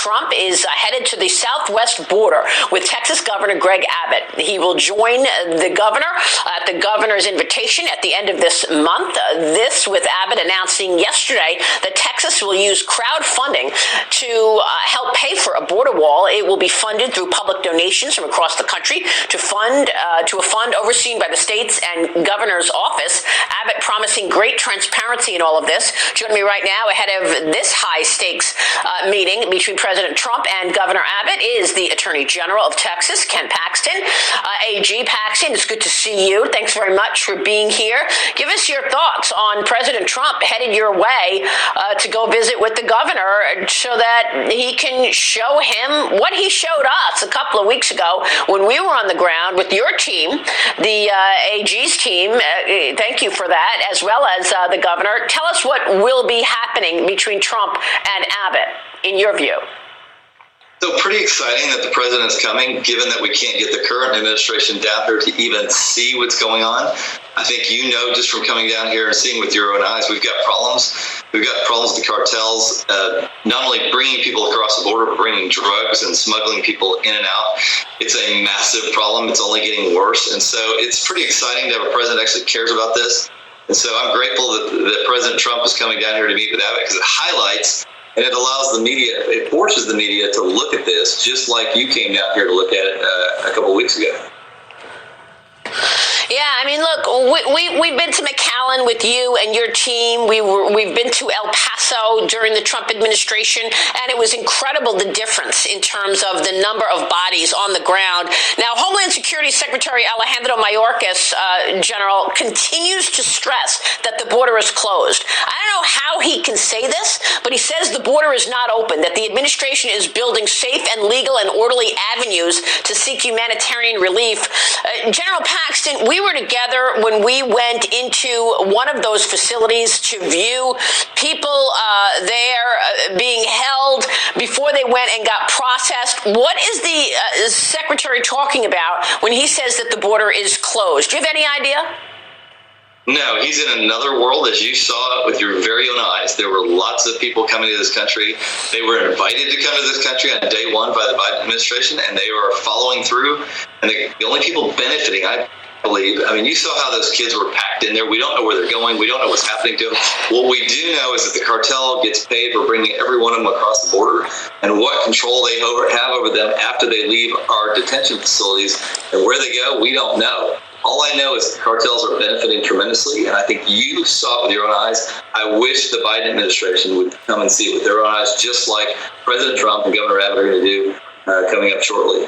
Trump is headed to the southwest border with Texas Governor Gregg Abbott. He will join the governor at the governor's invitation at the end of this month. This with Abbott announcing yesterday that Texas will use crowdfunding to help pay for a border wall. It will be funded through public donations from across the country to a fund overseen by the state's and governor's office. Abbott promising great transparency in all of this. Joining me right now ahead of this high-stakes meeting between President Trump and Governor Abbott is the Attorney General of Texas, Ken Paxton. AG Paxton, it's good to see you. Thanks very much for being here. Give us your thoughts on President Trump headed your way to go visit with the governor so that he can show him what he showed us a couple of weeks ago when we were on the ground with your team, the AG's team. Thank you for that, as well as the governor. Tell us what will be happening between Trump and Abbott, in your view. So pretty exciting that the president's coming, given that we can't get the current administration down here to even see what's going on. I think just from coming down here and seeing with your own eyes, we've got problems. We've got problems with the cartels, not only bringing people across the border, but bringing drugs and smuggling people in and out. It's a massive problem. It's only getting worse. And so it's pretty exciting to have a president that actually cares about this. And so I'm grateful that President Trump is coming down here to meet with Abbott, because it highlights and it allows the media, it forces the media to look at this just like you came down here to look at it a couple of weeks ago. Yeah, I mean, look, we've been to McAllen with you and your team. We've been to El Paso during the Trump administration, and it was incredible the difference in terms of the number of bodies on the ground. Now, Homeland Security Secretary Alejandro Mayorkas, General, continues to stress that the border is closed. I don't know how he can say this, but he says the border is not open, that the administration is building safe and legal and orderly avenues to seek humanitarian relief. General Paxton, we were together when we went into one of those facilities to view people there being held before they went and got processed. What is the secretary talking about when he says that the border is closed? Do you have any idea? No, he's in another world, as you saw it with your very own eyes. There were lots of people coming to this country. They were invited to come to this country on day one by the Biden administration, and they were following through. And the only people benefiting, I believe, you saw how those kids were packed in there. We don't know where they're going. We don't know what's happening to them. What we do know is that the cartel gets paid for bringing every one of them across the border, and what control they have over them after they leave our detention facilities and where they go, we don't know. All I know is the cartels are benefiting tremendously, and I think you saw it with your own eyes. I wish the Biden administration would come and see it with their own eyes, just like President Trump and Governor Abbott are going to do coming up shortly.